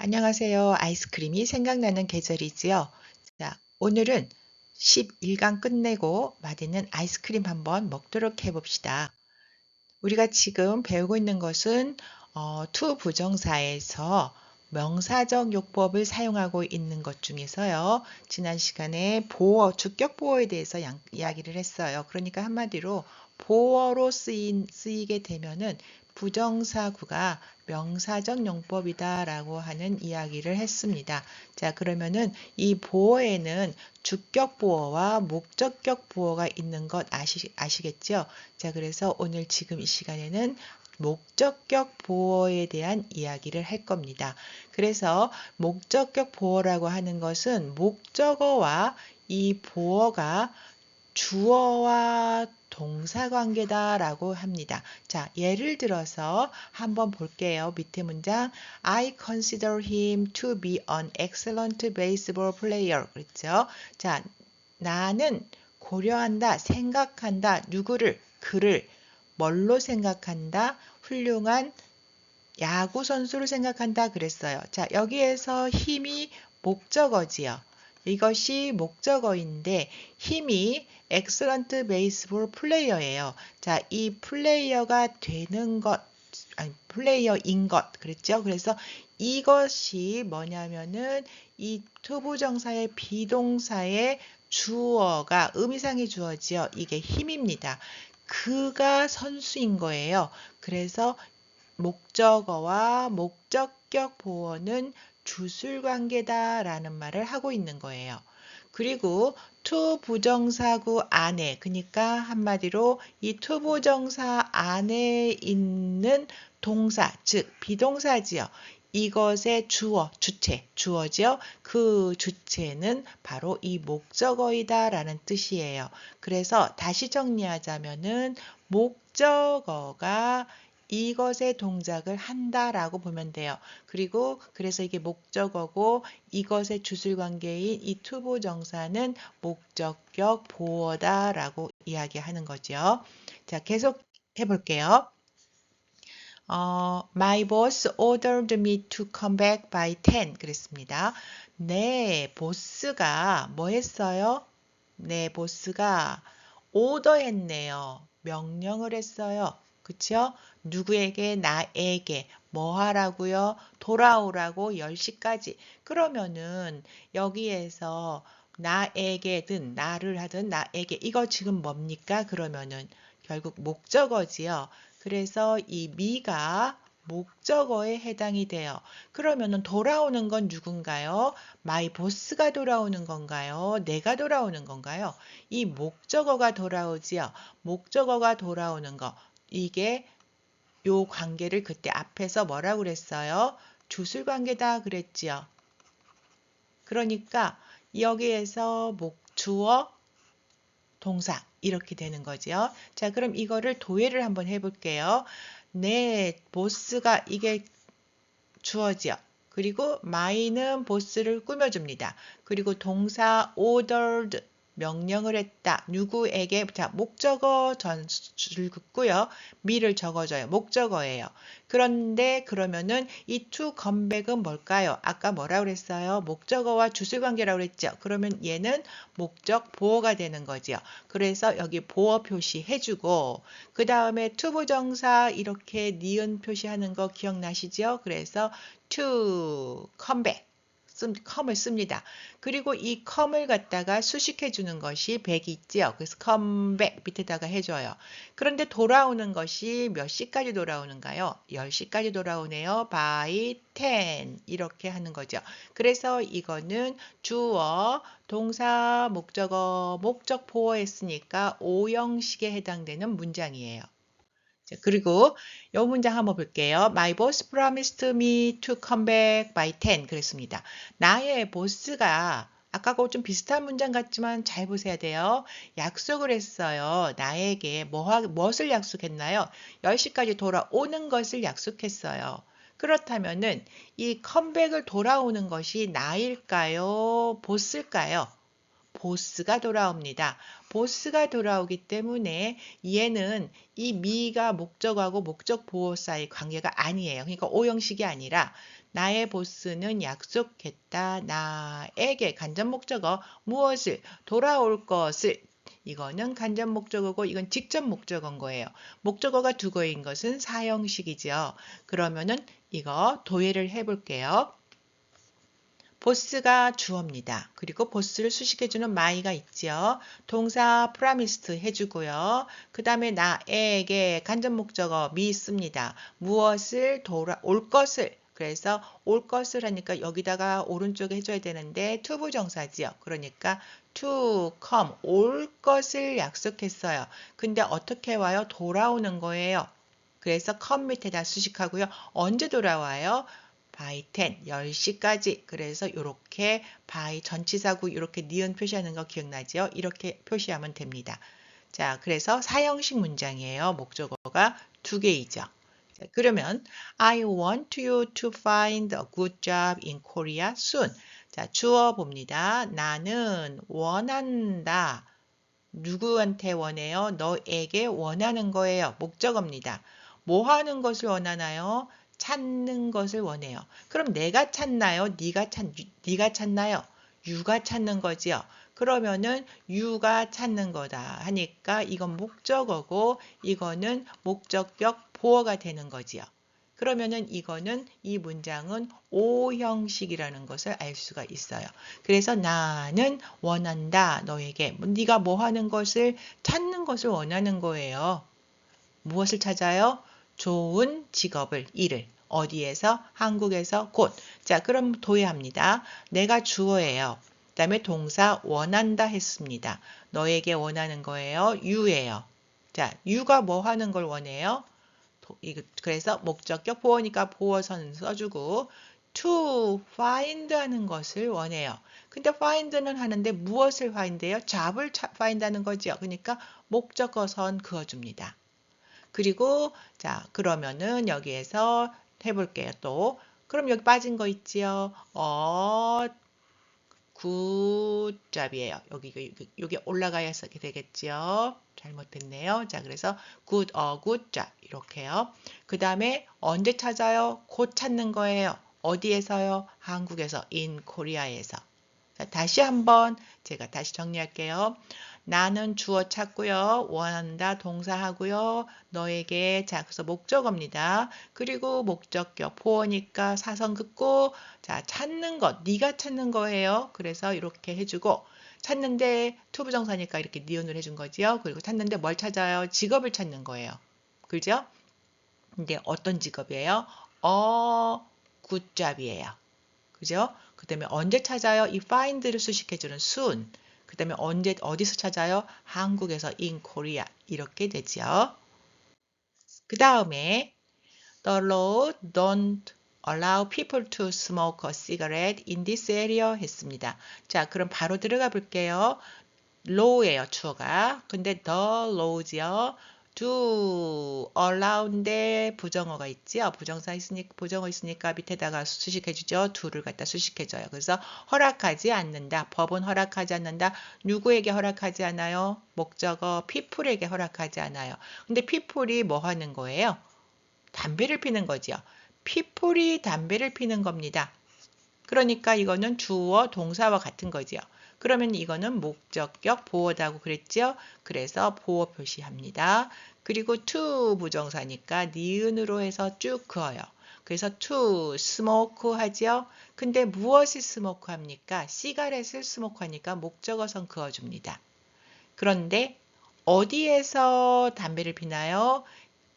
안녕하세요. 아이스크림이 생각나는 계절이지요. 자, 오늘은 11강 끝내고 맛있는 아이스크림 한번 먹도록 해봅시다. 우리가 지금 배우고 있는 것은 투 부정사에서 명사적 용법을 사용하고 있는 것 중에서요. 지난 시간에 보어, 주격 보어에 대해서 이야기를 했어요. 그러니까 한마디로 보어로 쓰이게 되면은 부정사구가 명사적 용법이다라고 하는 이야기를 했습니다. 자, 그러면은 이 보어에는 주격 보어와 목적격 보어가 있는 것 아시겠죠? 자, 그래서 오늘 지금 이 시간에는 목적격 보어에 대한 이야기를 할 겁니다. 그래서 목적격 보어라고 하는 것은 목적어와 이 보어가 주어와 동사 관계다라고 합니다. 자, 예를 들어서 한번 볼게요. 밑에 문장 I consider him to be an excellent baseball player. 그렇죠? 자, 나는 고려한다, 생각한다, 누구를, 그를 뭘로 생각한다? 훌륭한 야구 선수를 생각한다 그랬어요. 자, 여기에서 힘이 목적어지요. 이것이 목적어인데 힘이 excellent baseball player예요. 자, 이 플레이어가 되는 것, 아니 플레이어인 것 그랬죠. 그래서 이것이 뭐냐면은 이 투부정사의 비동사의 주어가 의미상의 주어지요. 이게 힘입니다. 그가 선수인 거예요. 그래서 목적어와 목적격 보어는 주술관계다라는 말을 하고 있는 거예요. 그리고 to 부정사구 안에, 그러니까 한마디로 이 to 부정사 안에 있는 동사, 즉 비동사지요. 이것의 주어, 주체, 주어지요. 그 주체는 바로 이 목적어이다라는 뜻이에요. 그래서 다시 정리하자면은 목적어가 이것의 동작을 한다라고 보면 돼요. 그리고 그래서 이게 목적어고 이것의 주술관계인 이 투부정사는 목적격 보어다라고 이야기하는 거죠. 자, 계속 해볼게요. My boss ordered me to come back by 10 그랬습니다. 내 보스가 뭐 했어요? 내 보스가 오더했네요. 명령을 했어요. 그쵸? 누구에게? 나에게. 뭐 하라고요? 돌아오라고 10시까지. 그러면은 여기에서 나에게든 나를 하든 나에게 이거 지금 뭡니까? 그러면은 결국 목적어지요. 그래서 이 미가 목적어에 해당이 돼요. 그러면은 돌아오는 건 누군가요? 마이 보스가 돌아오는 건가요? 내가 돌아오는 건가요? 이 목적어가 돌아오지요. 목적어가 돌아오는 거. 이게 요 관계를 그때 앞에서 뭐라고 그랬어요? 주술관계다 그랬지요. 그러니까 여기에서 주어, 동사 이렇게 되는 거죠. 자, 그럼 이거를 도예를 한번 해볼게요. 내 보스가 이게 주어지요. 그리고 my는 보스를 꾸며줍니다. 그리고 동사 ordered 명령을 했다. 누구에게? 자, 목적어 전줄 긋고요. me를 적어줘요. 목적어예요. 그런데 그러면은 이 to come back은 뭘까요? 아까 뭐라 그랬어요? 목적어와 주술관계라고 그랬죠. 그러면 얘는 목적 보어가 되는 거죠. 그래서 여기 보어 표시해주고 그 다음에 to 부정사 이렇게 니은 표시하는 거 기억나시죠? 그래서 to come back come을 씁니다. 그리고 이 come을 갖다가 수식해 주는 것이 back이 있지요. 그래서 come back 밑에다가 해줘요. 그런데 돌아오는 것이 몇 시까지 돌아오는가요? 10시까지 돌아오네요. by 10 이렇게 하는 거죠. 그래서 이거는 주어, 동사, 목적어, 목적 보어했으니까 오형식에 해당되는 문장이에요. 자, 그리고 이 문장 한번 볼게요. My boss promised me to come back by 10 그랬습니다. 나의 보스가 아까하고 좀 비슷한 문장 같지만 잘 보셔야 돼요. 약속을 했어요. 나에게 무엇을 약속했나요? 10시까지 돌아오는 것을 약속했어요. 그렇다면은 이 컴백을 돌아오는 것이 나일까요? 보스일까요? 보스가 돌아옵니다. 보스가 돌아오기 때문에 얘는 이 미가 목적하고 목적 보호 사이 관계가 아니에요. 그러니까 오형식이 아니라 나의 보스는 약속했다. 나에게 간접 목적어 무엇을 돌아올 것을 이거는 간접 목적어고 이건 직접 목적어인 거예요. 목적어가 두 개인 것은 사형식이죠. 그러면은 이거 도예를 해볼게요. 보스가 주어입니다. 그리고 보스를 수식해주는 my가 있죠. 동사 promised 해주고요. 그 다음에 나에게 간접 목적어 me 씁니다. 무엇을 돌아올 것을 그래서 올 것을 하니까 여기다가 오른쪽에 해줘야 되는데 to 부정사지요. 그러니까 to come 올 것을 약속했어요. 근데 어떻게 와요? 돌아오는 거예요. 그래서 come 밑에다 수식하고요. 언제 돌아와요? by 10, 10시까지. 그래서 이렇게 by 전치사구 이렇게 니은 표시하는 거 기억나죠? 이렇게 표시하면 됩니다. 자, 그래서 사형식 문장이에요. 목적어가 두 개이죠. 자, 그러면 I want you to find a good job in Korea soon. 자, 주어 봅니다. 나는 원한다. 누구한테 원해요? 너에게 원하는 거예요. 목적어입니다. 뭐 하는 것을 원하나요? 찾는 것을 원해요. 그럼 내가 찾나요? 네가 찾나요? 유가 찾는 거지요. 그러면은 유가 찾는 거다 하니까 이건 목적어고 이거는 목적격 보어가 되는 거지요. 그러면은 이거는 이 문장은 오형식이라는 것을 알 수가 있어요. 그래서 나는 원한다 너에게 네가 뭐 하는 것을 찾는 것을 원하는 거예요. 무엇을 찾아요? 좋은 직업을 일을 어디에서? 한국에서 곧. 자, 그럼 도예합니다. 내가 주어예요. 그 다음에 동사 원한다 했습니다. 너에게 원하는 거예요. you예요. 자, you가 뭐 하는 걸 원해요? 그래서 목적격 보어니까 보어선 써주고 to find 하는 것을 원해요. 근데 find는 하는데 무엇을 find해요? 잡을 find 하는 거죠. 그러니까 목적어선 그어줍니다. 그리고 자 그러면은 여기에서 해볼게요. 또 그럼 여기 빠진 거 있지요. 굿잡이에요. 여기 올라가야 되겠죠. 잘못됐네요. 자, 그래서 굿잡 이렇게요. 그 다음에 언제 찾아요? 곧 찾는 거예요. 어디에서요? 한국에서, in 코리아에서. 자, 다시 한번 제가 다시 정리할게요. 나는 주어 찾고요. 원한다 동사하고요. 너에게 자 그래서 목적어입니다. 그리고 목적격 보어니까 사선 긋고 자 찾는 것 네가 찾는 거예요. 그래서 이렇게 해주고 찾는데 투부정사니까 이렇게 니은을 해준 거지요. 그리고 찾는데 뭘 찾아요? 직업을 찾는 거예요. 그죠? 근데 어떤 직업이에요? 굿잡이에요. 그죠? 그 다음에 언제 찾아요? 이 find를 수식해주는 soon. 그 다음에 언제 어디서 찾아요? 한국에서 in Korea 이렇게 되죠. 그 다음에 the law don't allow people to smoke a cigarette in this area 했습니다. 자, 그럼 바로 들어가 볼게요. law예요, 주어가. 근데 the law지요. do allow인데 부정어가 있지요. 부정어 있으니까 밑에다가 수식해주죠. do를 갖다 수식해줘요. 그래서 허락하지 않는다. 법은 허락하지 않는다. 누구에게 허락하지 않아요? 목적어 people에게 허락하지 않아요. 근데 people이 뭐 하는 거예요? 담배를 피는 거지요. people이 담배를 피는 겁니다. 그러니까 이거는 주어 동사와 같은 거지요. 그러면 이거는 목적격 보어다고 그랬죠? 그래서 보어 표시합니다. 그리고 to 부정사니까 니은으로 해서 쭉 그어요. 그래서 to smoke 하죠? 근데 무엇을 smoke 합니까? 시가렛을 smoke 하니까 목적어선 그어줍니다. 그런데 어디에서 담배를 피나요?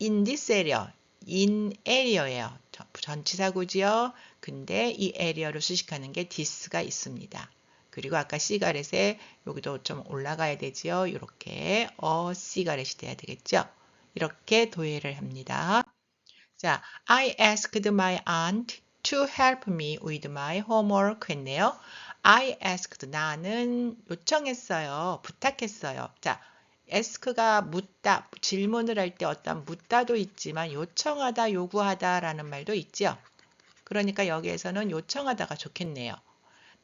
in this area. in area예요. 전치사구지요. 근데 이 area로 수식하는 게 this가 있습니다. 그리고 아까 시가렛에 여기도 좀 올라가야 되지요. 이렇게 시가렛이 돼야 되겠죠. 이렇게 도예를 합니다. 자, I asked my aunt to help me with my homework 했네요. I asked 나는 요청했어요. 부탁했어요. 자, ask가 묻다, 질문을 할 때 어떤 묻다도 있지만 요청하다, 요구하다라는 말도 있죠. 그러니까 여기에서는 요청하다가 좋겠네요.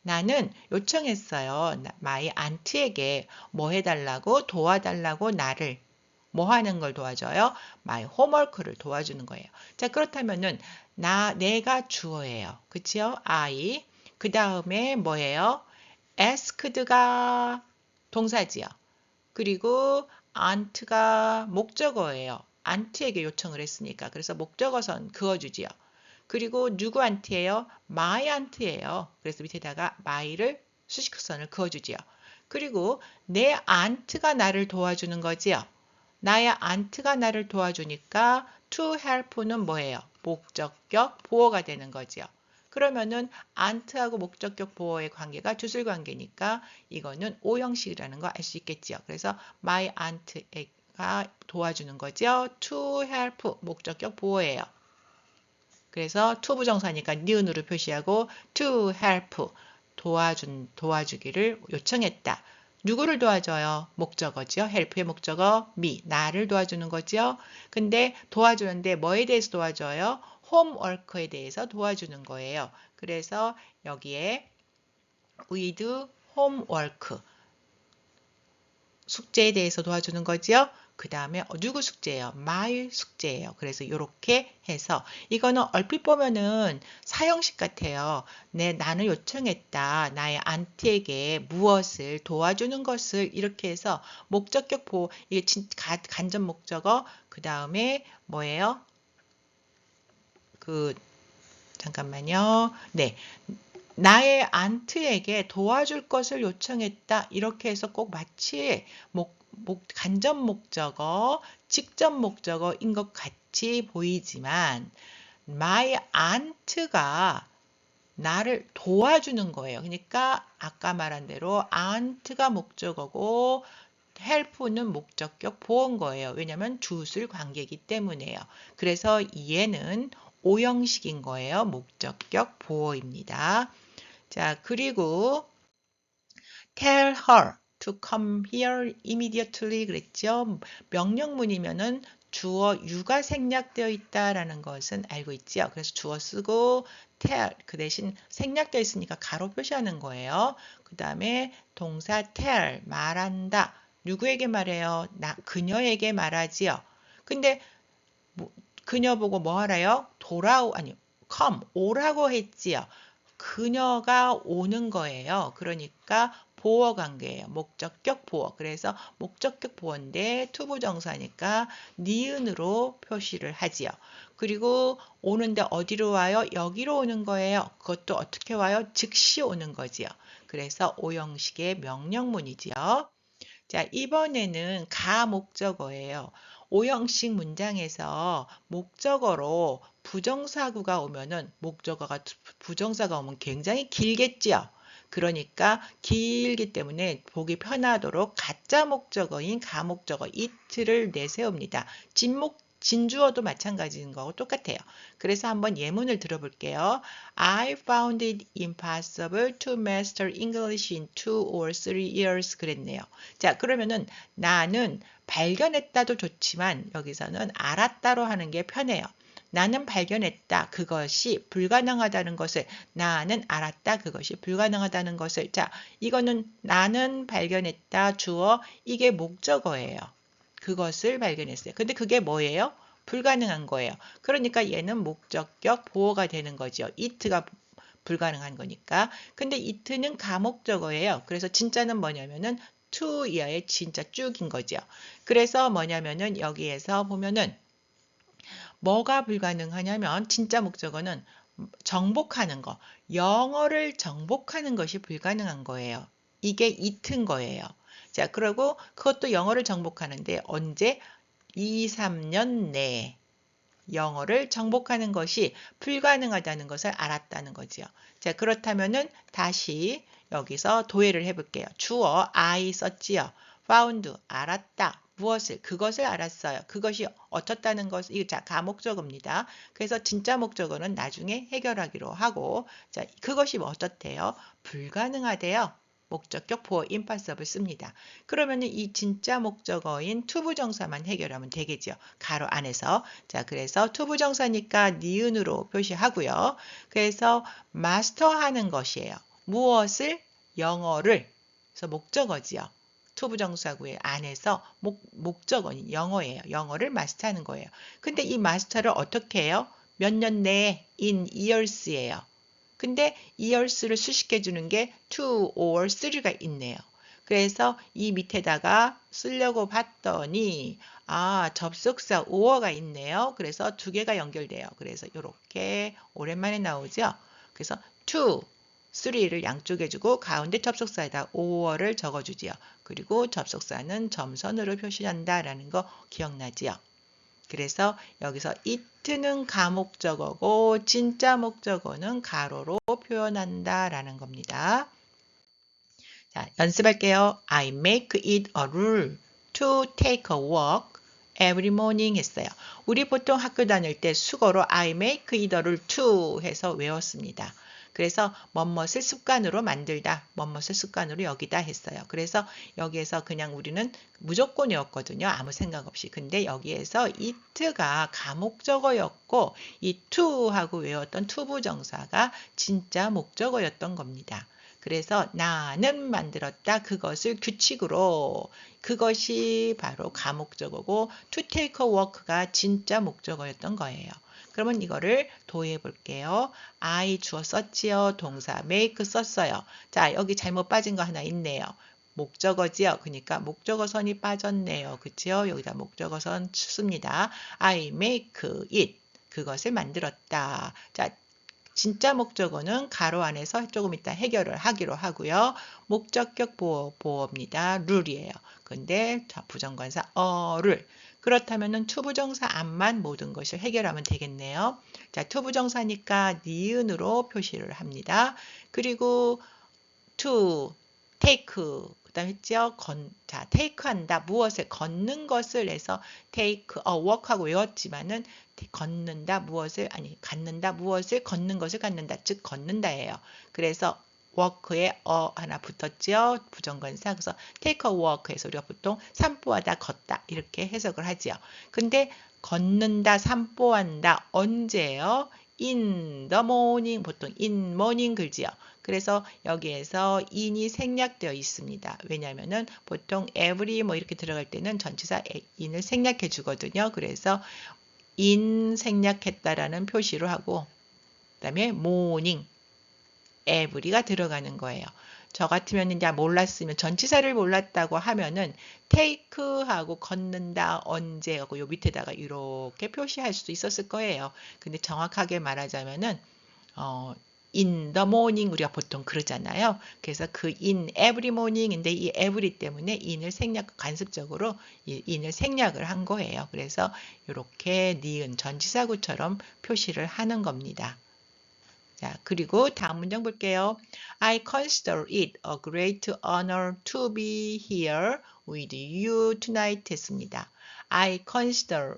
나는 요청했어요. my aunt에게 뭐 해달라고? 도와달라고 나를 뭐 하는 걸 도와줘요? my homework를 도와주는 거예요. 자, 그렇다면은 내가 주어예요. 그치요? I. 그 다음에 뭐예요? asked가 동사지요. 그리고 aunt가 목적어예요. aunt에게 요청을 했으니까. 그래서 목적어선 그어주지요. 그리고 누구한테예요? my aunt예요. 그래서 밑에다가 my를 수식선을 그어주지요. 그리고 내 aunt가 나를 도와주는 거지요. 나의 aunt가 나를 도와주니까 to help는 뭐예요? 목적격 보어가 되는 거지요. 그러면은 aunt하고 목적격 보어의 관계가 주술 관계니까 이거는 오형식이라는 거 알 수 있겠지요. 그래서 my aunt가 도와주는 거죠. to help 목적격 보어예요. 그래서 to 부정사니까 니은으로 표시하고 to help 도와주기를 요청했다. 누구를 도와줘요? 목적어죠. help의 목적어 me 나를 도와주는 거죠. 근데 도와주는데 뭐에 대해서 도와줘요? 홈워크에 대해서 도와주는 거예요. 그래서 여기에 with homework 숙제에 대해서 도와주는 거죠. 그 다음에 누구 숙제예요? my 숙제예요. 그래서 이렇게 해서 이거는 얼핏 보면은 사형식 같아요. 나는 요청했다. 나의 안티에게 무엇을 도와주는 것을 이렇게 해서 목적격 보호 이게 간접 목적어 그 다음에 뭐예요? 잠깐만요. 네. 나의 안트에게 도와줄 것을 요청했다. 이렇게 해서 꼭 마치 간접 목적어, 직접 목적어인 것 같이 보이지만 my aunt가 나를 도와주는 거예요. 그러니까 아까 말한 대로 aunt가 목적어고 help는 목적격 보어인 거예요. 왜냐하면 주술 관계이기 때문에요. 그래서 얘는 오형식인 거예요. 목적격 보어입니다. 자, 그리고 tell her to come here immediately 그랬죠. 명령문이면은 주어 유가 생략되어 있다라는 것은 알고 있죠. 그래서 주어 쓰고 tell 그 대신 생략되어 있으니까 가로 표시하는 거예요. 그 다음에 동사 tell 말한다. 누구에게 말해요? 그녀에게 말하지요. 근데 그녀 보고 뭐 하래요? come 오라고 했지요. 그녀가 오는 거예요. 그러니까 보어 관계예요. 목적격 보어. 그래서 목적격 보어인데 투부정사니까 니은으로 표시를 하지요. 그리고 오는데 어디로 와요? 여기로 오는 거예요. 그것도 어떻게 와요? 즉시 오는 거지요. 그래서 오형식의 명령문이지요. 자, 이번에는 가목적어예요. 오형식 문장에서 목적어로 부정사구가 오면은 부정사가 오면 굉장히 길겠죠. 그러니까 길기 때문에 보기 편하도록 가짜 목적어인 가목적어 it를 내세웁니다. 진주어도 마찬가지인 거고 똑같아요. 그래서 한번 예문을 들어볼게요. I found it impossible to master English in 2 or 3 years 그랬네요. 자, 그러면은 나는 발견했다도 좋지만 여기서는 알았다로 하는 게 편해요. 나는 발견했다. 그것이 불가능하다는 것을 나는 알았다. 그것이 불가능하다는 것을 자, 이거는 나는 발견했다. 주어 이게 목적어예요. 그것을 발견했어요. 근데 그게 뭐예요? 불가능한 거예요. 그러니까 얘는 목적격 보어가 되는 거죠. it가 불가능한 거니까. 근데 it는 가목적어예요. 그래서 진짜는 뭐냐면은 to 이하의 진짜 쭉인 거죠. 그래서 뭐냐면은 여기에서 보면은 뭐가 불가능하냐면 진짜 목적어는 정복하는 거. 영어를 정복하는 것이 불가능한 거예요. 이게 it인 거예요. 자, 그리고 그것도 영어를 정복하는데 언제? 2, 3년 내에 영어를 정복하는 것이 불가능하다는 것을 알았다는 거죠. 자, 그렇다면은 다시 여기서 도해를 해볼게요. 주어 I 썼지요. found 알았다. 무엇을? 그것을 알았어요. 그것이 어떻다는 것, 이거 자, 가목적어입니다. 그래서 진짜 목적어는 나중에 해결하기로 하고, 자, 그것이 어떻대요? 불가능하대요. 목적격 보어 impossible을 씁니다. 그러면 이 진짜 목적어인 투부정사만 해결하면 되겠죠. 가로 안에서. 자, 그래서 투부정사니까 니은으로 표시하고요. 그래서 마스터하는 것이에요. 무엇을? 영어를. 그래서 목적어지요. 투부정사구의 안에서 목적어는 영어예요. 영어를 마스터하는 거예요. 근데 이 마스터를 어떻게 해요? 몇 년 내에 in years예요. 근데 years를 수식해 주는 게 2 or 3가 있네요. 그래서 이 밑에다가 쓰려고 봤더니 접속사 or가 있네요. 그래서 두 개가 연결돼요. 그래서 이렇게 오랜만에 나오죠. 그래서 2, 3를 양쪽에 주고 가운데 접속사에다 or를 적어주지요. 그리고 접속사는 점선으로 표시한다라는 거 기억나지요. 그래서 여기서 it는 가목적어고 진짜 목적어는 가로로 표현한다라는 겁니다. 자, 연습할게요. I make it a rule to take a walk every morning 했어요. 우리 보통 학교 다닐 때 수거로 I make it a rule to 해서 외웠습니다. 그래서 뭐뭇을 습관으로 만들다, 뭐뭇을 습관으로 여기다 했어요. 그래서 여기에서 그냥 우리는 무조건이었거든요. 아무 생각 없이. 근데 여기에서 it가 가목적어였고 이 to하고 외웠던 투부정사가 진짜 목적어였던 겁니다. 그래서 나는 만들었다. 그것을 규칙으로. 그것이 바로 가목적어고 to take a walk가 진짜 목적어였던 거예요. 그러면 이거를 도입해 볼게요. I 주어 썼지요. 동사 make 썼어요. 자, 여기 잘못 빠진 거 하나 있네요. 목적어지요. 그러니까 목적어선이 빠졌네요. 그치요? 여기다 목적어선 씁니다. I make it. 그것을 만들었다. 자, 진짜 목적어는 가로 안에서 조금 이따 해결을 하기로 하고요. 목적격 보어입니다. 룰이에요. 근데 부정관사 어를 그렇다면은 투부정사 앞만 모든 것을 해결하면 되겠네요. 자, 투부정사니까 니은으로 표시를 합니다. 그리고 to, take 그다음 했죠. 자, take 한다. 무엇을 걷는 것을 해서 take a walk하고 외웠지만은 걷는다 무엇을 갖는다 무엇을 걷는 것을 갖는다 즉 걷는다예요. 그래서 walk에 하나 붙었죠. 부정관사. 그래서 take a walk에서 우리가 보통 산보하다 걷다 이렇게 해석을 하지요. 근데 걷는다 산보한다 언제예요? in the morning 보통 in morning 글지요. 그래서 여기에서 in이 생략되어 있습니다. 왜냐하면은 보통 every 뭐 이렇게 들어갈 때는 전치사 in을 생략해 주거든요. 그래서 in 생략했다라는 표시로 하고 그다음에 morning, every가 들어가는 거예요. 저 같으면 이제 몰랐으면 전치사를 몰랐다고 하면은 take하고 걷는다 언제 하고 요 밑에다가 이렇게 표시할 수도 있었을 거예요. 근데 정확하게 말하자면은 in the morning 우리가 보통 그러잖아요. 그래서 그 in every morning인데 이 every 때문에 in을 간습적으로 in을 생략을 한 거예요. 그래서 이렇게 니은 전치사구처럼 표시를 하는 겁니다. 자, 그리고 다음 문장 볼게요. I consider it a great honor to be here with you tonight 했습니다. I consider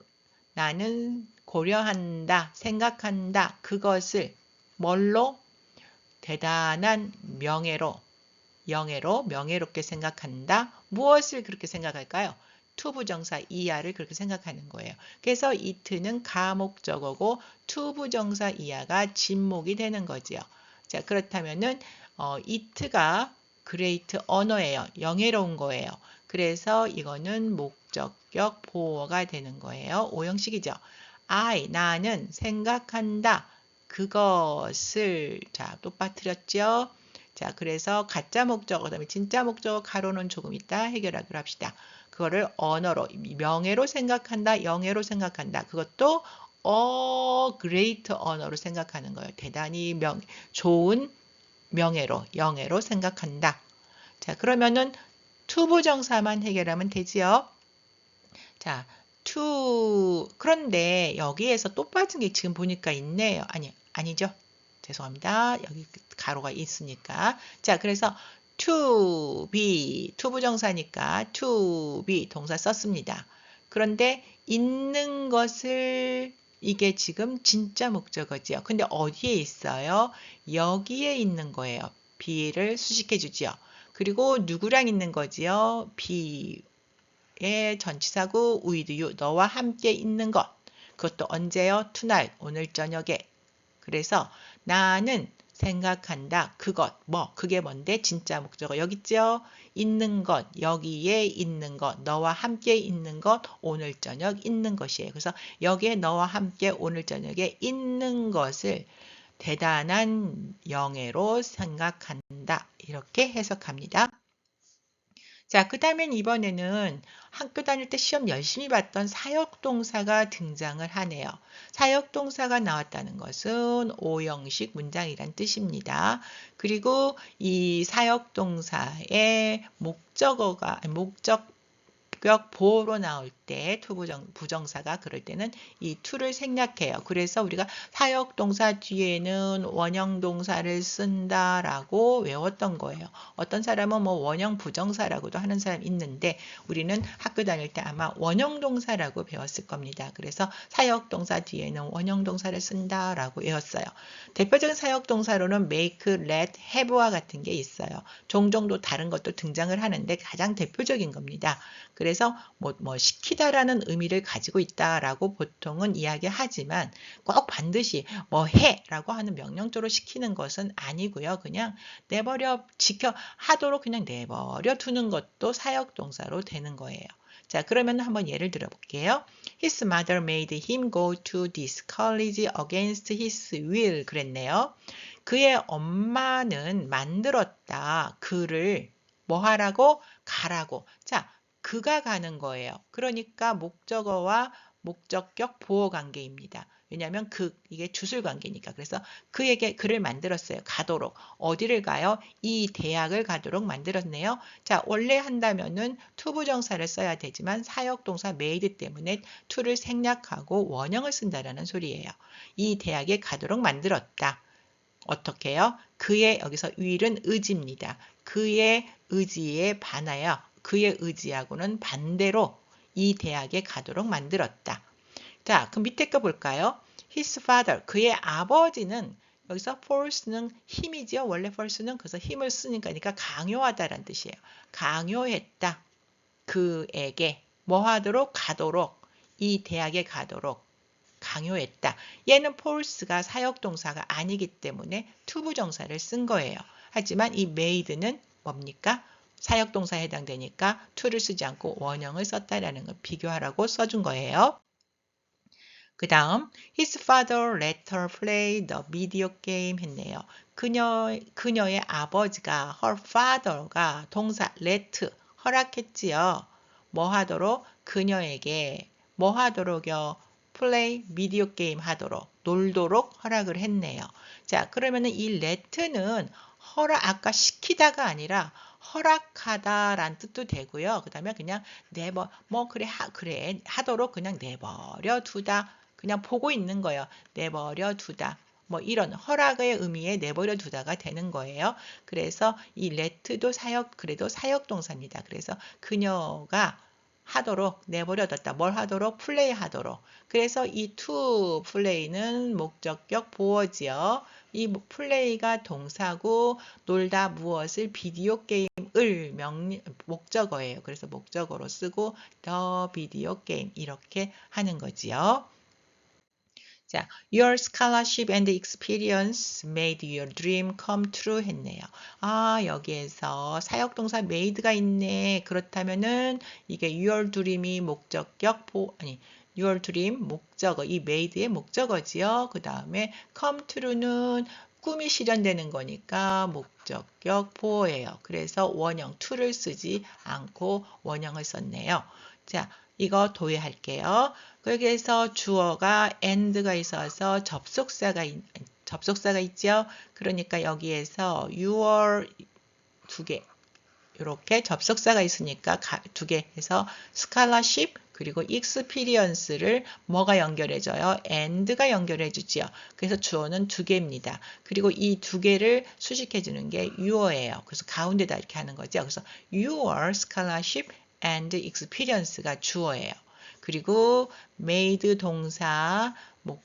나는 고려한다, 생각한다, 그것을 뭘로? 대단한 명예롭게 생각한다. 무엇을 그렇게 생각할까요? 투부정사 이하를 그렇게 생각하는 거예요. 그래서 it는 가목적어고 투부정사 이하가 진목이 되는 거지요. 자, 그렇다면은 it가 great honor예요. 영예로운 거예요. 그래서 이거는 목적격 보어가 되는 거예요. 오형식이죠. 나는 생각한다. 그것을 자, 또 빠뜨렸죠. 자, 그래서 가짜 목적어, 그다음에 진짜 목적어 가로는 조금 이따 해결하기로 합시다. 그거를 언어로 명예로 생각한다, 영예로 생각한다. 그것도 great honor로 생각하는 거예요. 대단히 좋은 영예로 생각한다. 자, 그러면은 투부정사만 해결하면 되지요. 자, 그런데 여기에서 또 빠진 게 지금 보니까 있네요. 아니죠. 죄송합니다. 여기 가로가 있으니까. 자, 그래서 to be, 투부정사니까 to be 동사 썼습니다. 그런데 있는 것을 이게 지금 진짜 목적어지요. 근데 어디에 있어요? 여기에 있는 거예요. be를 수식해 주지요. 그리고 누구랑 있는 거지요? be의 전치사구 with you, 너와 함께 있는 것. 그것도 언제요? tonight, 오늘 저녁에. 그래서 나는 생각한다. 그것, 그게 뭔데? 진짜 목적어 여기 있죠? 있는 것, 여기에 있는 것, 너와 함께 있는 것, 오늘 저녁 있는 것이에요. 그래서 여기에 너와 함께 오늘 저녁에 있는 것을 대단한 영예로 생각한다. 이렇게 해석합니다. 자, 그 다음엔 이번에는 학교 다닐 때 시험 열심히 봤던 사역동사가 등장을 하네요. 사역동사가 나왔다는 것은 오형식 문장이란 뜻입니다. 그리고 이 사역동사의 목적 보호로 나올 때 부정사가 그럴 때는 이 to를 생략해요. 그래서 우리가 사역동사 뒤에는 원형동사를 쓴다라고 외웠던 거예요. 어떤 사람은 원형 부정사라고도 하는 사람 있는데 우리는 학교 다닐 때 아마 원형동사라고 배웠을 겁니다. 그래서 사역동사 뒤에는 원형동사를 쓴다라고 외웠어요. 대표적인 사역동사로는 make, let, have와 같은 게 있어요. 종종 또 다른 것도 등장을 하는데 가장 대표적인 겁니다. 그래서 시키다라는 의미를 가지고 있다라고 보통은 이야기하지만 꼭 반드시 해라고 하는 명령조로 시키는 것은 아니고요. 그냥 내버려 하도록 그냥 내버려 두는 것도 사역동사로 되는 거예요. 자, 그러면 한번 예를 들어 볼게요. His mother made him go to this college against his will. 그랬네요. 그의 엄마는 만들었다. 그를 하라고? 가라고. 자, 그가 가는 거예요. 그러니까 목적어와 목적격 보호 관계입니다. 왜냐하면 이게 주술 관계니까. 그래서 그를 만들었어요. 가도록. 어디를 가요? 이 대학을 가도록 만들었네요. 자, 원래 한다면은 투부정사를 써야 되지만 사역동사 made 때문에 to를 생략하고 원형을 쓴다라는 소리예요. 이 대학에 가도록 만들었다. 어떻게 해요? 그의 여기서 will은 의지입니다. 그의 의지에 반하여 그의 의지하고는 반대로 이 대학에 가도록 만들었다. 자, 그럼 밑에 거 볼까요? His father, 그의 아버지는 여기서 force는 힘이죠. 원래 force는 그래서 힘을 쓰니까 강요하다라는 뜻이에요. 강요했다. 그에게 하도록? 가도록. 이 대학에 가도록. 강요했다. 얘는 force가 사역동사가 아니기 때문에 투부정사를 쓴 거예요. 하지만 이 made는 뭡니까? 사역동사에 해당되니까 to를 쓰지 않고 원형을 썼다라는 걸 비교하라고 써준 거예요. 그 다음 His father let her play the video game 했네요. 그녀의 아버지가 her father가 동사 let 허락했지요. 하도록? 그녀에게 하도록요? 플레이 비디오 게임 하도록 놀도록 허락을 했네요. 자, 그러면은 이 let는 아까 시키다가 아니라 허락하다라는 뜻도 되고요. 그 다음에 그냥 그래 하도록 그냥 내버려 두다. 그냥 보고 있는 거예요. 내버려 두다. 이런 허락의 의미에 내버려 두다가 되는 거예요. 그래서 이 let도 그래도 사역동사입니다. 그래서 그녀가 하도록 내버려뒀다. 뭘 하도록? 플레이 하도록. 그래서 이 to 플레이는 목적격 보어지요. 이 플레이가 동사고 놀다 무엇을 비디오 게임을 목적어예요. 그래서 목적어로 쓰고 the 비디오 게임 이렇게 하는 거지요. 자, your scholarship and experience made your dream come true 했네요. 아, 여기에서 사역동사 made가 있네. 그렇다면은 이게 your dream이 목적격 your dream 목적어, 이 made의 목적어지요. 그 다음에 come true는 꿈이 실현되는 거니까 목적격 보어예요. 그래서 원형 to를 쓰지 않고 원형을 썼네요. 자, 이거 도외할게요. 여기에서 주어가 and가 있어서 접속사가 있죠. 그러니까 여기에서 your 두 개 이렇게 접속사가 있으니까 두 개 해서 scholarship 그리고 experience를 뭐가 연결해줘요? and가 연결해주지요. 그래서 주어는 두 개입니다. 그리고 이 두 개를 수식해주는 게 your예요. 그래서 가운데다 이렇게 하는 거죠. 그래서 your scholarship and experience가 주어예요. 그리고 made 동사,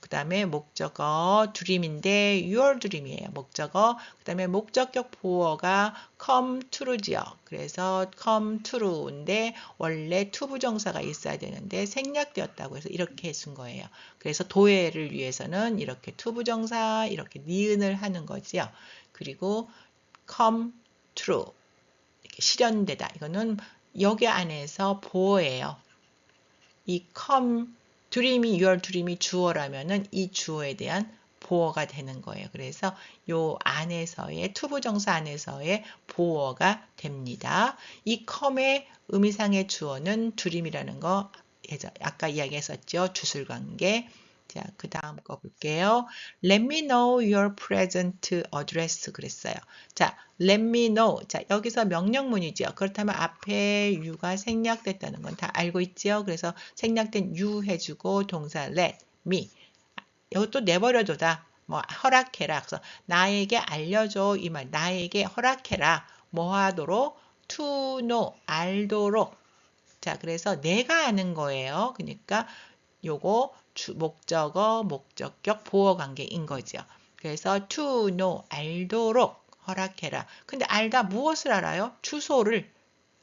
그 다음에 목적어 dream인데 your dream이에요. 목적어. 그 다음에 목적격 보어가 come true지요. 그래서 come true인데 원래 to 부정사가 있어야 되는데 생략되었다고 해서 이렇게 쓴 거예요. 그래서 도해를 위해서는 이렇게 to 부정사 이렇게 니은을 하는 거지요. 그리고 come true 이렇게 실현되다. 이거는 여기 안에서 보어예요. 이 come dream이 your dream이 주어라면은 이 주어에 대한 보어가 되는 거예요. 그래서 요 안에서의 투부정사 안에서의 보어가 됩니다. 이 come의 의미상의 주어는 dream이라는 거 아까 이야기했었죠. 주술관계. 자, 그 다음 거 볼게요. Let me know your present address 그랬어요. 자, let me know. 자, 여기서 명령문이죠. 그렇다면 앞에 you가 생략됐다는 건 다 알고 있죠. 그래서 생략된 you 해주고 동사 let me. 이것도 내버려둬다. 뭐 허락해라. 그래서 나에게 알려줘 이 말. 나에게 허락해라. 뭐 하도록? to know 알도록. 자, 그래서 내가 아는 거예요. 그러니까 요거 목적어, 목적격, 보어 관계인 거죠. 그래서 to know 알도록 허락해라. 근데 알다 무엇을 알아요? 주소를,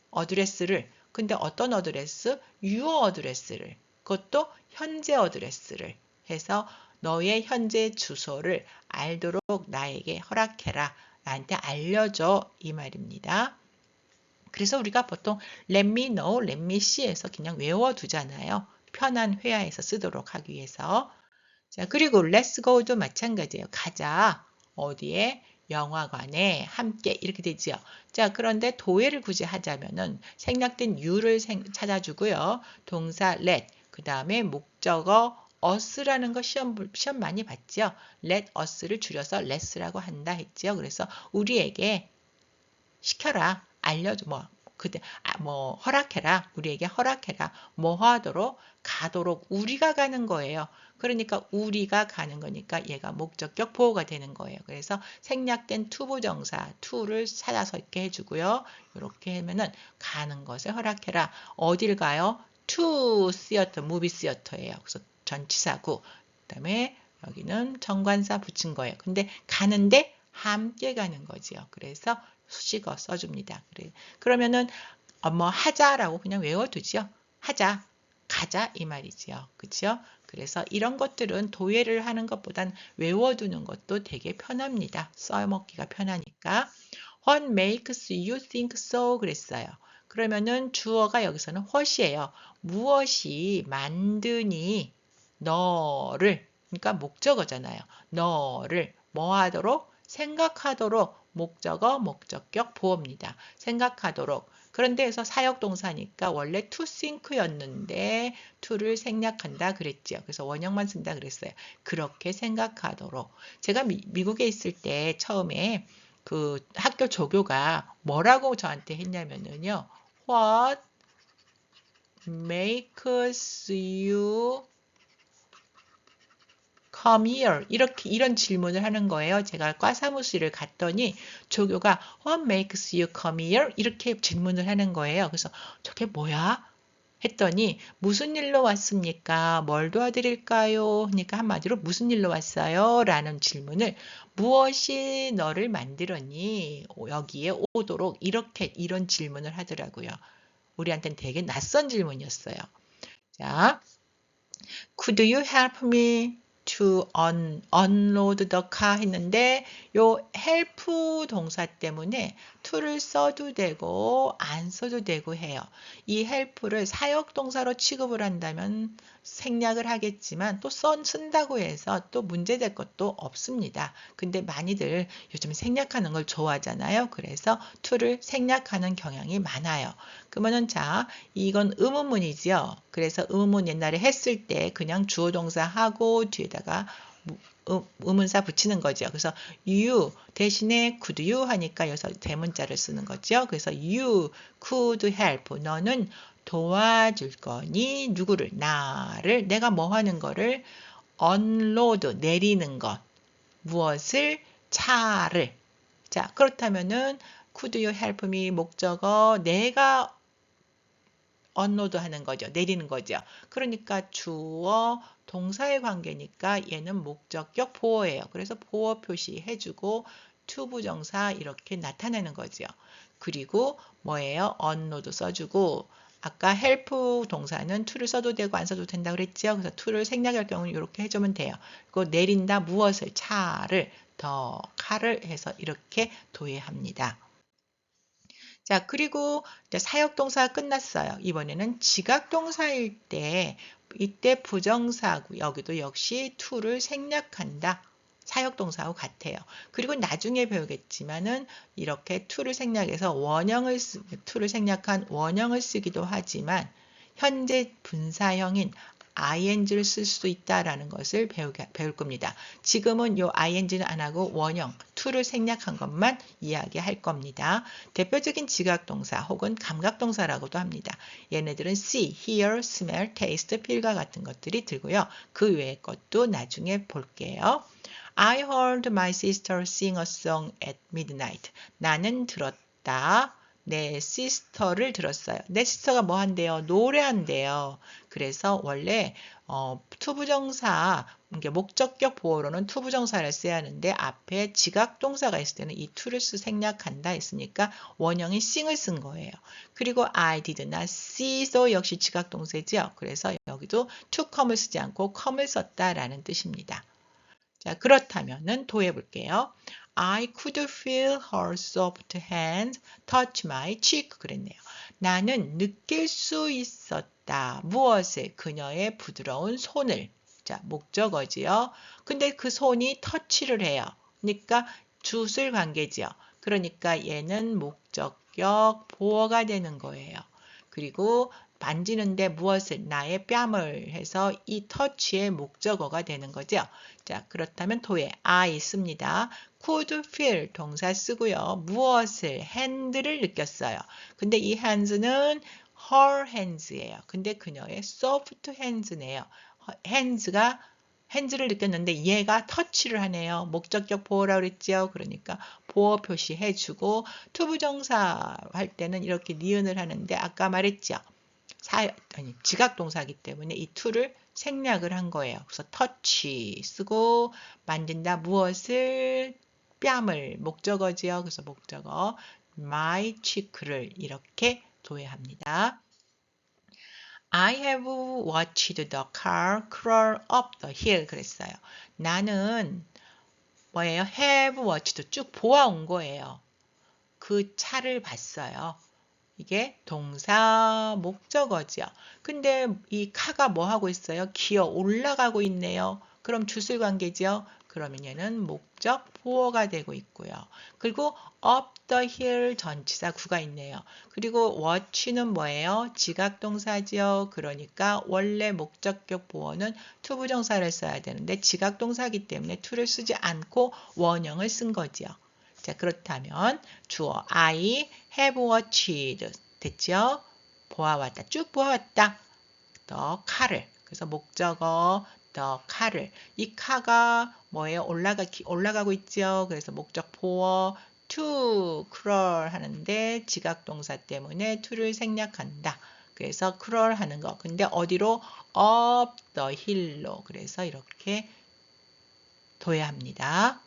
어드레스를. 근데 어떤 어드레스? your 어드레스를. 그것도 현재 어드레스를 해서 너의 현재 주소를 알도록 나에게 허락해라. 나한테 알려줘. 이 말입니다. 그래서 우리가 보통 let me know, let me see에서 그냥 외워두잖아요. 편한 회화에서 쓰도록 하기 위해서. 자, 그리고 let's go도 마찬가지예요. 가자. 어디에? 영화관에 함께 이렇게 되지요. 자, 그런데 도해를 굳이 하자면은 생략된 you를 찾아주고요. 동사 let, 그 다음에 목적어 us라는 거 시험 많이 봤죠. let us를 줄여서 let's라고 한다 했죠. 그래서 우리에게 시켜라. 알려줘. 허락해라. 우리에게 허락해라. 뭐 하도록? 가도록. 우리가 가는 거예요. 그러니까 우리가 가는 거니까 얘가 목적격 보호가 되는 거예요. 그래서 생략된 투부정사, to를 찾아서 이렇게 해주고요. 이렇게 하면은 가는 것을 허락해라. 어딜 가요? to theater, movie theater예요. 그래서 전치사고. 그 다음에 여기는 정관사 붙인 거예요. 근데 가는데 함께 가는 거지요. 그래서 수식어 써줍니다. 그러면은 뭐 하자라고 그냥 외워두죠. 하자, 가자 이 말이지요. 그렇죠? 그래서 이런 것들은 도예를 하는 것보단 외워두는 것도 되게 편합니다. 써먹기가 편하니까. What makes you think so? 그랬어요. 그러면은 주어가 여기서는 what이에요. 무엇이 만드니 너를, 그러니까 목적어잖아요. 너를 뭐 하도록? 생각하도록. 목적어, 목적격, 보어입니다. 생각하도록. 그런데 여기서 사역동사니까 원래 to think였는데 to를 생략한다 그랬죠. 그래서 원형만 쓴다 그랬어요. 그렇게 생각하도록. 제가 미국에 있을 때 처음에 그 학교 조교가 뭐라고 저한테 했냐면요. What makes you come here? 이런 질문을 하는 거예요. 제가 과사무실을 갔더니 조교가 What makes you come here? 이렇게 질문을 하는 거예요. 그래서 저게 뭐야? 했더니 무슨 일로 왔습니까? 뭘 도와드릴까요? 그러니까 한마디로 무슨 일로 왔어요? 라는 질문을 무엇이 너를 만들었니? 여기에 오도록 이런 질문을 하더라고요. 우리한테는 되게 낯선 질문이었어요. 자, Could you help me to unload the car 했는데 요 help 동사 때문에 to를 써도 되고 안 써도 되고 해요. 이 help를 사역 동사로 취급을 한다면 생략을 하겠지만 또 쓴다고 해서 또 문제될 것도 없습니다. 근데 많이들 요즘 생략하는 걸 좋아하잖아요. 그래서 to를 생략하는 경향이 많아요. 그러면은 자, 이건 의문문이지요. 그래서 의문문 옛날에 했을 때 그냥 주어 동사 하고 뒤에다가 의문사 붙이는 거죠. 그래서 you 대신에 could you 하니까 여기서 대문자를 쓰는 거죠. 그래서 you could help. 너는 도와줄 거니 누구를? 나를. 내가 뭐 하는 거를? unload 내리는 것. 무엇을? 차를. 자, 그렇다면은 could you help me 목적어 내가 언로드 하는 거죠. 내리는 거죠. 그러니까 주어 동사의 관계니까 얘는 목적격 보어예요. 그래서 보어 표시해주고 to 부정사 이렇게 나타내는 거죠. 그리고 뭐예요? 언로드 써주고 아까 help 동사는 to를 써도 되고 안 써도 된다 그랬죠. 그래서 to를 생략할 경우는 이렇게 해주면 돼요. 그리고 내린다 무엇을 차를 더 칼을 해서 이렇게 도예합니다. 자, 그리고 이제 사역동사가 끝났어요. 이번에는 지각동사일 때 이때 부정사고 여기도 역시 to를 생략한다. 사역동사하고 같아요. 그리고 나중에 배우겠지만은 이렇게 to를 생략해서 to를 생략한 원형을 쓰기도 하지만 현재 분사형인 ing를 쓸 수 있다라는 것을 배울 겁니다. 지금은 이 ing는 안 하고 원형, to를 생략한 것만 이야기할 겁니다. 대표적인 지각동사 혹은 감각동사라고도 합니다. 얘네들은 see, hear, smell, taste, feel과 같은 것들이 들고요. 그 외의 것도 나중에 볼게요. I heard my sister sing a song at midnight. 나는 들었다. 내 시스터를 들었어요. 내 시스터가 뭐 한대요? 노래한대요. 그래서 원래 투부정사, 목적격 보어로는 투부정사를 써야 하는데 앞에 지각동사가 있을 때는 이 to를 생략한다 했으니까 원형이 sing을 쓴 거예요. 그리고 I did not see so 역시 지각동사죠. 그래서 여기도 to come을 쓰지 않고 come을 썼다라는 뜻입니다. 자, 그렇다면은 도해 볼게요. I could feel her soft hands touch my cheek 그랬네요. 나는 느낄 수 있었다. 무엇을? 그녀의 부드러운 손을. 자, 목적어지요. 근데 그 손이 터치를 해요. 그러니까 주술 관계지요. 그러니까 얘는 목적격 보어가 되는 거예요. 그리고 만지는데 무엇을? 나의 뺨을 해서 이 터치의 목적어가 되는 거죠. 자, 그렇다면 도에 I 씁니다. could feel 동사 쓰고요. 무엇을? hand를 느꼈어요. 근데 이 hands는 her hands예요. 근데 그녀의 soft hands네요. hands를 느꼈는데 얘가 터치를 하네요. 목적격 보어라고 그랬죠. 그러니까 보어 표시해주고 투부정사 할 때는 이렇게 니은을 하는데 아까 말했죠. 지각동사이기 때문에 이 to를 생략을 한 거예요. 그래서 touch 쓰고 만든다 무엇을? 뺨을 목적어지요. 그래서 목적어 my cheek를 이렇게 도해합니다. I have watched the car crawl up the hill 그랬어요. 나는 뭐예요? have watched 쭉 보아온 거예요. 그 차를 봤어요. 이게 동사 목적어죠. 근데 이 카가 뭐 하고 있어요? 기어 올라가고 있네요. 그럼 주술 관계죠. 그러면 얘는 목적 보어가 되고 있고요. 그리고 up the hill 전치사 구가 있네요. 그리고 watch는 뭐예요? 지각동사죠. 그러니까 원래 목적격 보어는 투부정사를 써야 되는데 지각동사이기 때문에 to를 쓰지 않고 원형을 쓴 거죠. 자, 그렇다면 주어 I have watched 됐죠? 보아왔다. 쭉 보아왔다. the car를. 그래서 목적어 the car를. 이 카가 뭐예요? 올라가고 있죠. 그래서 목적 보어 to crawl 하는데 지각동사 때문에 to를 생략한다. 그래서 crawl 하는 거. 근데 어디로? up the hill로. 그래서 이렇게 둬야 합니다.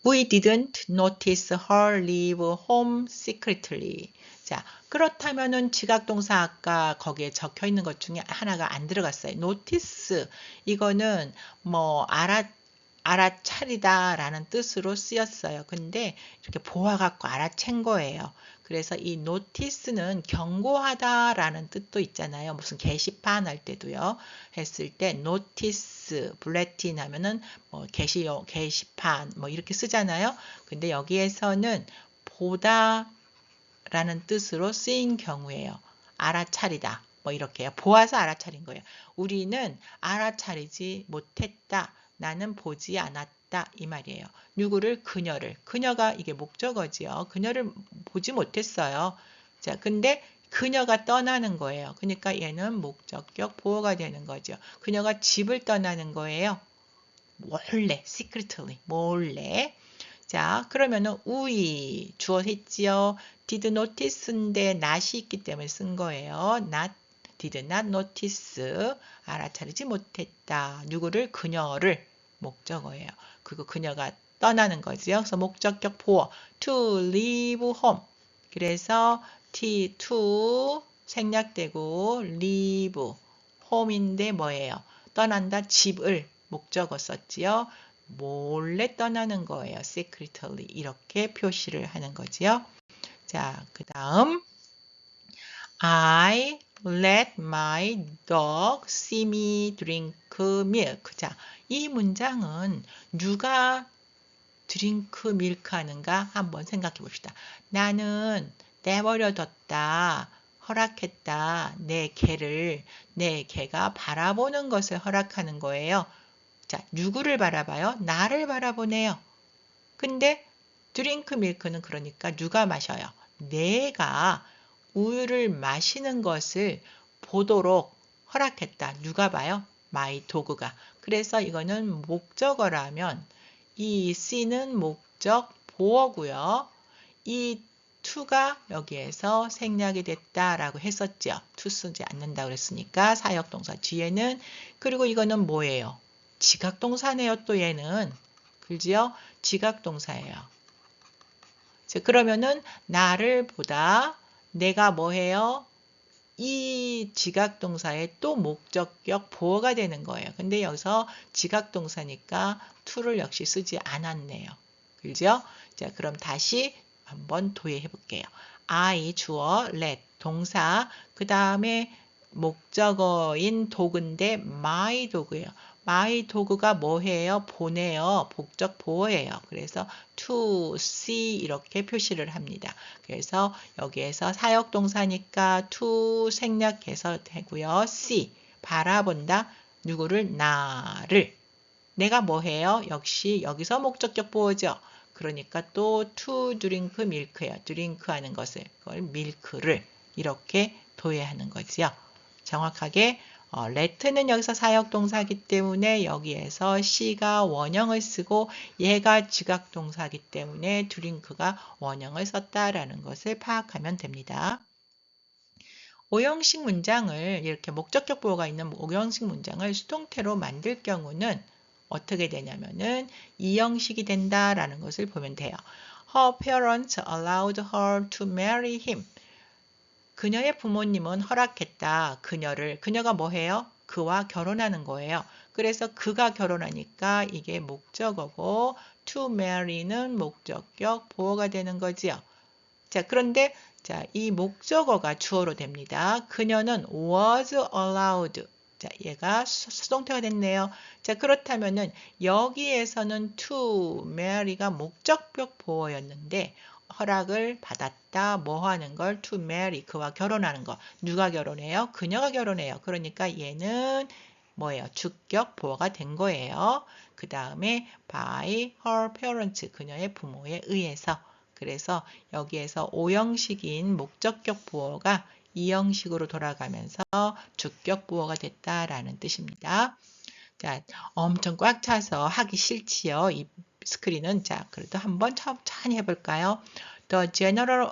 We didn't notice her leave home secretly. 자, 그렇다면은 지각동사 아까 거기에 적혀 있는 것 중에 하나가 안 들어갔어요. notice. 이거는 뭐 알아차리다라는 뜻으로 쓰였어요. 근데 이렇게 보아갖고 알아챈 거예요. 그래서 이 notice는 경고하다라는 뜻도 있잖아요. 무슨 게시판 할 때도요. 했을 때 notice, bulletin 하면은 뭐 게시판 뭐 이렇게 쓰잖아요. 근데 여기에서는 보다 라는 뜻으로 쓰인 경우에요. 알아차리다. 뭐 이렇게요. 보아서 알아차린 거예요. 우리는 알아차리지 못했다. 나는 보지 않았다. 이 말이에요. 누구를? 그녀를. 그녀가 이게 목적어지요. 그녀를 보지 못했어요. 자, 근데 그녀가 떠나는 거예요. 그러니까 얘는 목적격 보어가 되는 거죠. 그녀가 집을 떠나는 거예요. 몰래, secretly, 몰래. 자, 그러면은 we 주어 했지요. did notice인데 not이 있기 때문에 쓴 거예요. did not notice. 알아차리지 못했다. 누구를? 그녀를. 목적어예요. 그녀가 떠나는 거지요. 그래서 목적격 보어. to leave home. 그래서 to 생략되고 leave home인데 뭐예요? 떠난다. 집을 목적어 썼지요. 몰래 떠나는 거예요. secretly 이렇게 표시를 하는 거지요. 자, 그 다음 I let my dog see me drink milk. 자, 이 문장은 누가 드링크 밀크 하는가 한번 생각해 봅시다. 나는 내버려 뒀다. 허락했다. 내 개가 바라보는 것을 허락하는 거예요. 자, 누구를 바라봐요? 나를 바라보네요. 근데 드링크 밀크는 그러니까 누가 마셔요? 내가 우유를 마시는 것을 보도록 허락했다. 누가 봐요? 마이 도그가. 그래서 이거는 목적어라면 이 C는 목적 보어고요. 이 to가 여기에서 생략이 됐다라고 했었죠. to 쓰지 않는다고 그랬으니까 사역동사 뒤에는 그리고 이거는 뭐예요? 지각동사네요. 또 얘는 그지요? 지각동사예요. 그러면은 나를 보다 내가 뭐해요? 이 지각동사의 또 목적격 보어가 되는 거예요. 근데 여기서 지각동사니까 to를 역시 쓰지 않았네요. 그죠? 자, 그럼 다시 한번 도예해 볼게요. I 주어, let 동사, 그 다음에 목적어인 도구인데 my 도구예요. my 도구가 뭐해요? 보내요. 목적 보어예요. 그래서 to see 이렇게 표시를 합니다. 그래서 여기에서 사역동사니까 to 생략해서 되고요. see 바라본다. 누구를? 나를. 내가 뭐해요? 역시 여기서 목적격 보어죠. 그러니까 또 to drink milk예요. drink 하는 것을 그걸 milk를 이렇게 도예하는 거지요. 정확하게 let는 여기서 사역동사이기 때문에 여기에서 C가 원형을 쓰고 얘가 지각동사이기 때문에 drink가 원형을 썼다라는 것을 파악하면 됩니다. 오형식 문장을 이렇게 목적격 보어가 있는 오형식 문장을 수동태로 만들 경우는 어떻게 되냐면은 이 형식이 된다라는 것을 보면 돼요. Her parents allowed her to marry him. 그녀의 부모님은 허락했다. 그녀가 뭐 해요? 그와 결혼하는 거예요. 그래서 그가 결혼하니까 이게 목적어고 to marry는 목적격 보어가 되는 거지요. 자, 그런데 이 목적어가 주어로 됩니다. 그녀는 was allowed. 자, 얘가 수동태가 됐네요. 자, 그렇다면은 여기에서는 to marry가 목적격 보어였는데 허락을 받았다. 뭐 하는 걸? to marry. 그와 결혼하는 거. 누가 결혼해요? 그녀가 결혼해요. 그러니까 얘는 뭐예요? 주격 보어가 된 거예요. 그 다음에 by her parents. 그녀의 부모에 의해서. 그래서 여기에서 오형식인 목적격 보어가 이형식으로 돌아가면서 주격 보어가 됐다라는 뜻입니다. 자, 엄청 꽉 차서 하기 싫지요. 이 스크린은. 자, 그래도 한번 천천히 해볼까요? The general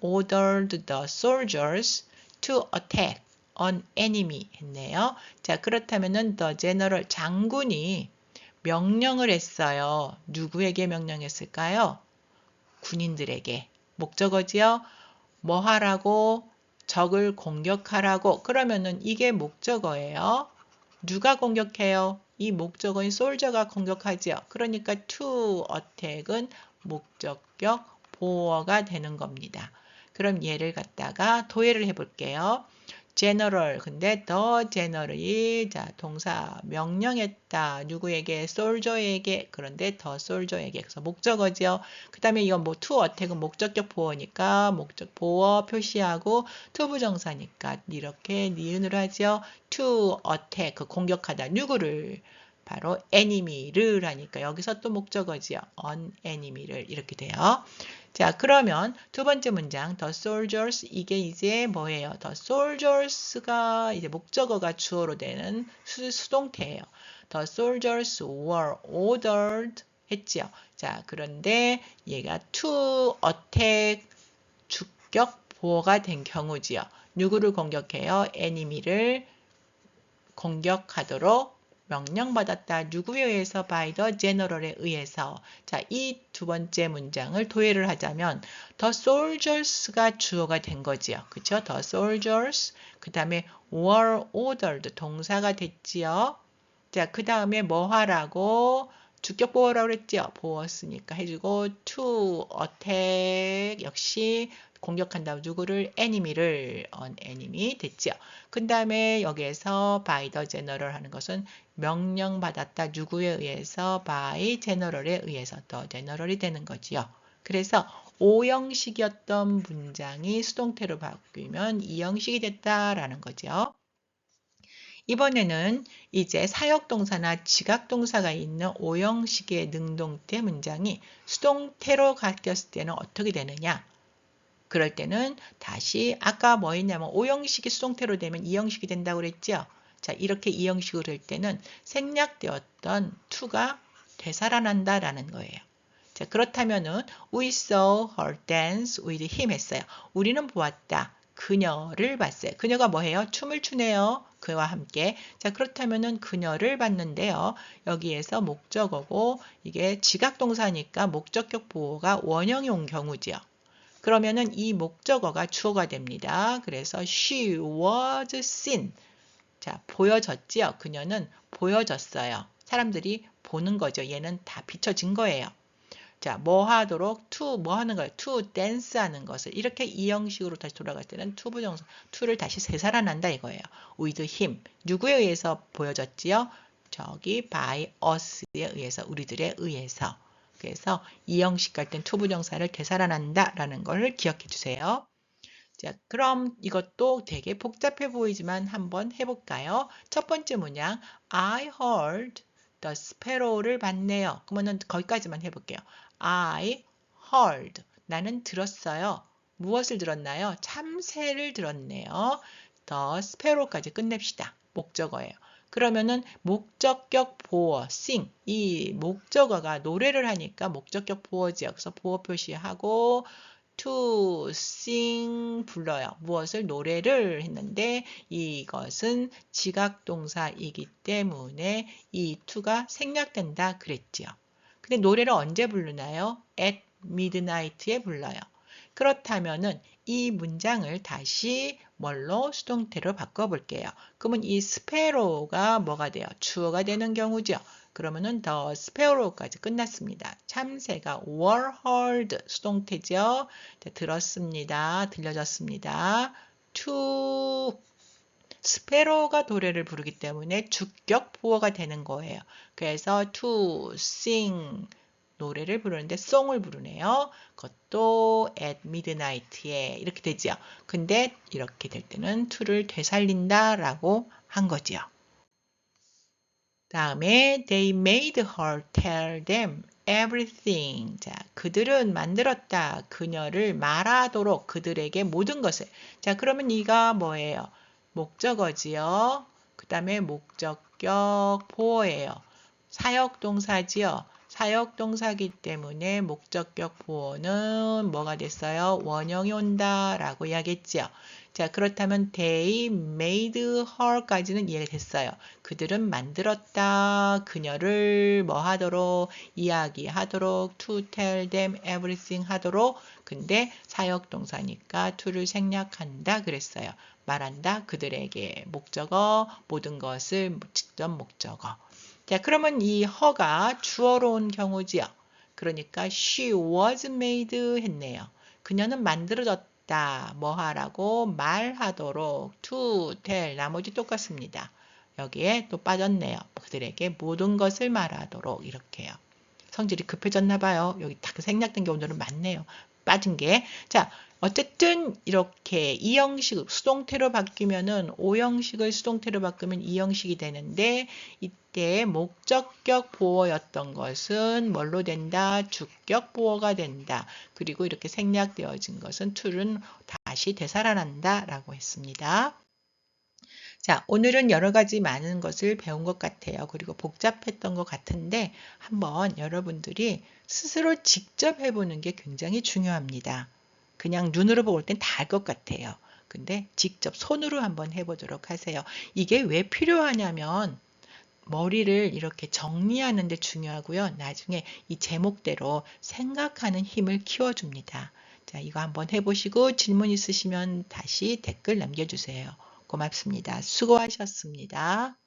ordered the soldiers to attack an enemy 했네요. 자, 그렇다면은 the general 장군이 명령을 했어요. 누구에게 명령했을까요? 군인들에게. 목적어지요? 뭐 하라고? 적을 공격하라고. 그러면은 이게 목적어예요. 누가 공격해요? 이 목적어인 soldier가 공격하지요. 그러니까 to attack은 목적격 보어가 되는 겁니다. 그럼 얘를 갖다가 도예를 해볼게요. general, 근데 the general이 동사 명령했다. 누구에게? soldier에게. 그런데 the soldier에게. 그래서 목적어죠. 그 다음에 이건 뭐 to attack은 목적격 보어니까 목적 보어 표시하고 to 부정사니까 이렇게 니은으로 하죠. to attack, 공격하다. 누구를? 바로 enemy를 하니까 여기서 또 목적어지요. on enemy를 이렇게 돼요. 자, 그러면 두 번째 문장 the soldiers 이게 이제 뭐예요? the soldiers가 이제 목적어가 주어로 되는 수동태예요. The soldiers were ordered 했지요. 자, 그런데 얘가 to attack 주격 보호가 된 경우지요. 누구를 공격해요? 에니미를 공격하도록 명령받았다. 누구에 의해서? by the general에 의해서. 자, 이 두 번째 문장을 도예를 하자면 the soldiers가 주어가 된 거지요. 그쵸? the soldiers. 그 다음에 were ordered 동사가 됐지요. 자, 그 다음에 뭐 하라고? 주격 보호라고 그랬죠. 보호였으니까 해주고 to attack 역시 공격한다고 누구를? enemy를 on enemy 됐죠. 그 다음에 여기에서 by the general 하는 것은 명령받았다. 누구에 의해서? by general에 의해서 the general이 되는 거지요. 그래서 O형식이었던 문장이 수동태로 바뀌면 E형식이 됐다라는 거죠. 이번에는 이제 사역동사나 지각동사가 있는 O형식의 능동태 문장이 수동태로 바뀌었을 때는 어떻게 되느냐? 그럴 때는 다시 아까 뭐 했냐면 O형식이 수동태로 되면 E형식이 된다고 그랬죠? 자, 이렇게 E형식으로 될 때는 생략되었던 to가 되살아난다라는 거예요. 자, 그렇다면은 we saw her dance with him 했어요. 우리는 보았다. 그녀를 봤어요. 그녀가 뭐해요? 춤을 추네요. 그와 함께. 자, 그렇다면은 그녀를 봤는데요. 여기에서 목적어고 이게 지각동사니까 목적격 보호가 원형이 온 경우지요. 그러면은 이 목적어가 주어가 됩니다. 그래서 she was seen. 자, 보여졌지요. 그녀는 보여졌어요. 사람들이 보는 거죠. 얘는 다 비춰진 거예요. 자, 뭐 하도록? to, 뭐 하는 거예요? to dance 하는 것을. 이렇게 이 형식으로 다시 돌아갈 때는 to 부정사, to를 다시 되살아난다 이거예요. with him. 누구에 의해서 보여졌지요? 저기 by us에 의해서, 우리들에 의해서. 그래서 이 형식 갈 땐 to 부정사를 되살아난다 라는 걸 기억해 주세요. 자, 그럼 이것도 되게 복잡해 보이지만 한번 해볼까요? 첫 번째 문장, I heard the sparrow를 봤네요. 그러면 거기까지만 해볼게요. I heard. 나는 들었어요. 무엇을 들었나요? 참새를 들었네요. The sparrow까지 끝냅시다. 목적어예요. 그러면은 목적격 보어, sing. 이 목적어가 노래를 하니까 목적격 보어지요. 그래서 보어 표시하고 to sing 불러요. 무엇을? 노래를 했는데 이것은 지각동사이기 때문에 이 to가 생략된다 그랬지요. 근데 노래를 언제 부르나요? at midnight에 불러요. 그렇다면은 이 문장을 다시 뭘로? 수동태로 바꿔볼게요. 그러면 이 sparrow가 뭐가 돼요? 주어가 되는 경우죠. 그러면은 the sparrow까지 끝났습니다. 참새가 were heard 수동태죠. 들었습니다. 들려졌습니다. to sparrow가 노래를 부르기 때문에 주격 보어가 되는 거예요. 그래서 to sing 노래를 부르는데 song을 부르네요. 그것도 at midnight에 이렇게 되죠. 근데 이렇게 될 때는 to를 되살린다 라고 한 거지요. 다음에 they made her tell them everything. 자, 그들은 만들었다. 그녀를 말하도록 그들에게 모든 것을. 자, 그러면 이가 뭐예요? 목적어지요. 그 다음에 목적격 보어예요. 사역동사지요. 사역동사기 때문에 목적격 보어는 뭐가 됐어요? 원형이 온다라고 이야기했지요. 자, 그렇다면 they made her까지는 이해가 됐어요. 그들은 만들었다. 그녀를 뭐 하도록? 이야기하도록 to tell them everything 하도록. 근데 사역동사니까 to를 생략한다 그랬어요. 말한다. 그들에게 목적어 모든 것을 직접 목적어. 자, 그러면 이 her가 주어로 온 경우지요. 그러니까 she was made 했네요. 그녀는 만들어졌다. 뭐 하라고? 말하도록. to tell. 나머지 똑같습니다. 여기에 또 빠졌네요. 그들에게 모든 것을 말하도록. 이렇게요. 성질이 급해졌나 봐요. 여기 다 생략된 게 오늘은 많네요. 빠진 게. 자, 어쨌든 이렇게 이 형식 수동태로 바뀌면은 O 형식을 수동태로 바꾸면 이 형식이 되는데 이때 목적격 보어였던 것은 뭘로 된다? 주격 보어가 된다. 그리고 이렇게 생략되어진 것은 to는 다시 되살아난다 라고 했습니다. 자, 오늘은 여러 가지 많은 것을 배운 것 같아요. 그리고 복잡했던 것 같은데 한번 여러분들이 스스로 직접 해보는 게 굉장히 중요합니다. 그냥 눈으로 볼 땐 다 알 것 같아요. 근데 직접 손으로 한번 해보도록 하세요. 이게 왜 필요하냐면 머리를 이렇게 정리하는 데 중요하고요. 나중에 이 제목대로 생각하는 힘을 키워줍니다. 자, 이거 한번 해보시고 질문 있으시면 다시 댓글 남겨주세요. 고맙습니다. 수고하셨습니다.